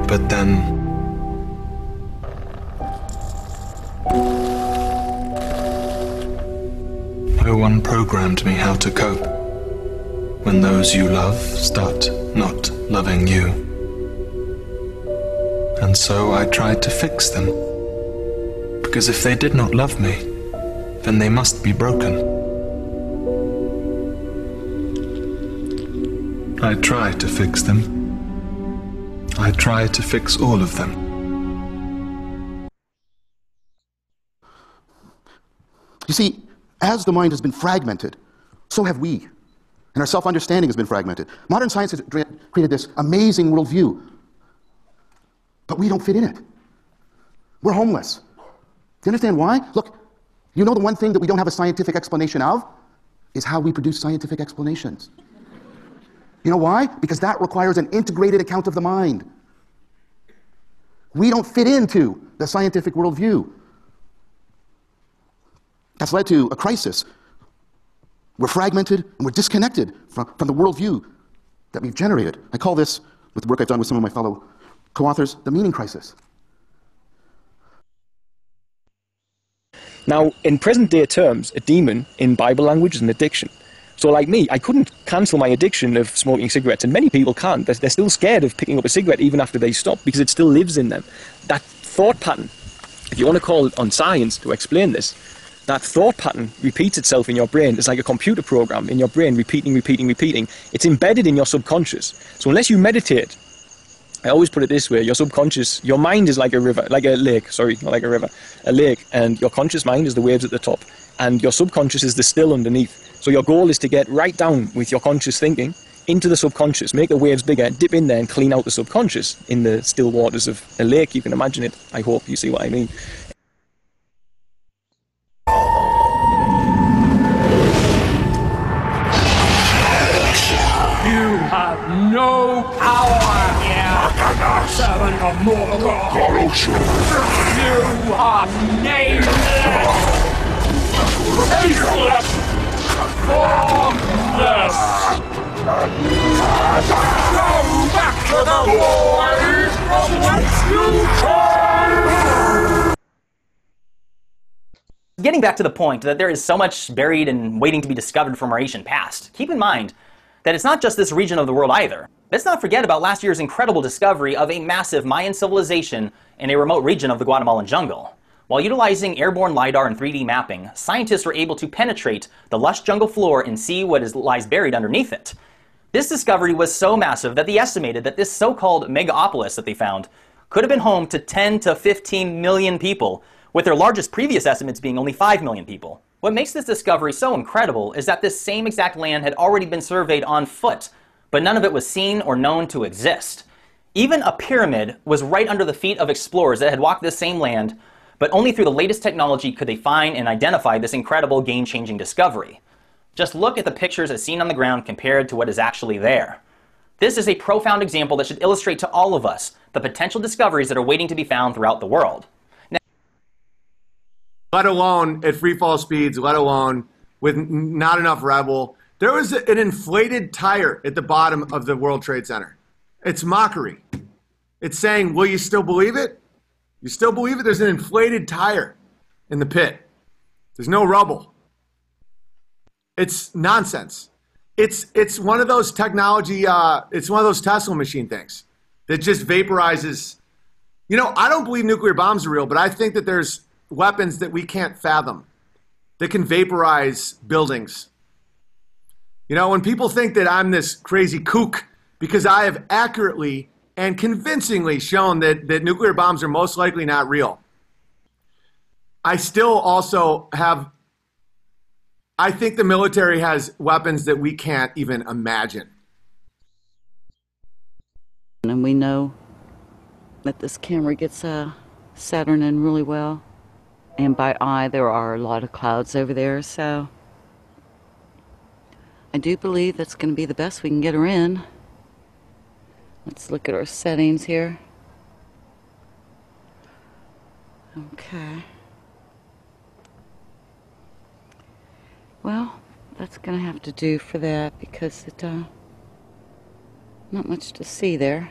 But then no one programmed me how to cope when those you love start not loving you. And so I tried to fix them, because if they did not love me, then they must be broken. I try to fix them. I try to fix all of them. You see, as the mind has been fragmented, so have we. And our self-understanding has been fragmented. Modern science has created this amazing worldview, but we don't fit in it. We're homeless. Do you understand why? Look, you know the one thing that we don't have a scientific explanation of is how we produce scientific explanations. You know why? Because that requires an integrated account of the mind. We don't fit into the scientific worldview. That's led to a crisis. We're fragmented and we're disconnected from the worldview that we've generated. I call this, with the work I've done with some of my fellow co-authors, the meaning crisis. Now, in present-day terms, a demon in Bible language is an addiction. So like me, I couldn't cancel my addiction of smoking cigarettes, and many people can't. They're still scared of picking up a cigarette even after they stop, because it still lives in them. That thought pattern, if you want to call it on science to explain this, that thought pattern repeats itself in your brain. It's like a computer program in your brain, repeating. It's embedded in your subconscious. So unless you meditate, I always put it this way, your subconscious, your mind is like a river, like a lake, sorry, not like a river, a lake, and your conscious mind is the waves at the top, and your subconscious is the still underneath. So your goal is to get right down with your conscious thinking into the subconscious, make the waves bigger, dip in there and clean out the subconscious in the still waters of a lake. You can imagine it. I hope you see what I mean. You have no power here, servant of Morgoth. You are nameless, faceless, formless. Go back to the void from whence you came! Getting back to the point that there is so much buried and waiting to be discovered from our ancient past, keep in mind that it's not just this region of the world either. Let's not forget about last year's incredible discovery of a massive Mayan civilization in a remote region of the Guatemalan jungle. While utilizing airborne LiDAR and 3D mapping, scientists were able to penetrate the lush jungle floor and see what lies buried underneath it. This discovery was so massive that they estimated that this so-called megapolis that they found could have been home to 10 to 15 million people, with their largest previous estimates being only 5 million people. What makes this discovery so incredible is that this same exact land had already been surveyed on foot, but none of it was seen or known to exist. Even a pyramid was right under the feet of explorers that had walked this same land, but only through the latest technology could they find and identify this incredible game-changing discovery. Just look at the pictures as seen on the ground compared to what is actually there. This is a profound example that should illustrate to all of us the potential discoveries that are waiting to be found throughout the world. Let alone at free fall speeds, let alone with not enough rebel. There was an inflated tire at the bottom of the World Trade Center. It's mockery. It's saying, will you still believe it? You still believe it? There's an inflated tire in the pit. There's no rubble. It's nonsense. It's one of those technology, it's one of those Tesla machine things that just vaporizes. You know, I don't believe nuclear bombs are real, but I think that there's weapons that we can't fathom that can vaporize buildings. You know, when people think that I'm this crazy kook because I have accurately and convincingly shown that nuclear bombs are most likely not real, I still also have, I think the military has weapons that we can't even imagine. And we know that this camera gets Saturn in really well. And by eye, there are a lot of clouds over there, so I do believe that's going to be the best we can get her in. Let's look at our settings here. Okay. Well, that's going to have to do for that because it not much to see there.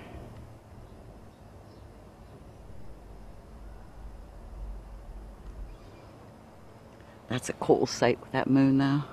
That's a cool sight with that moon, though.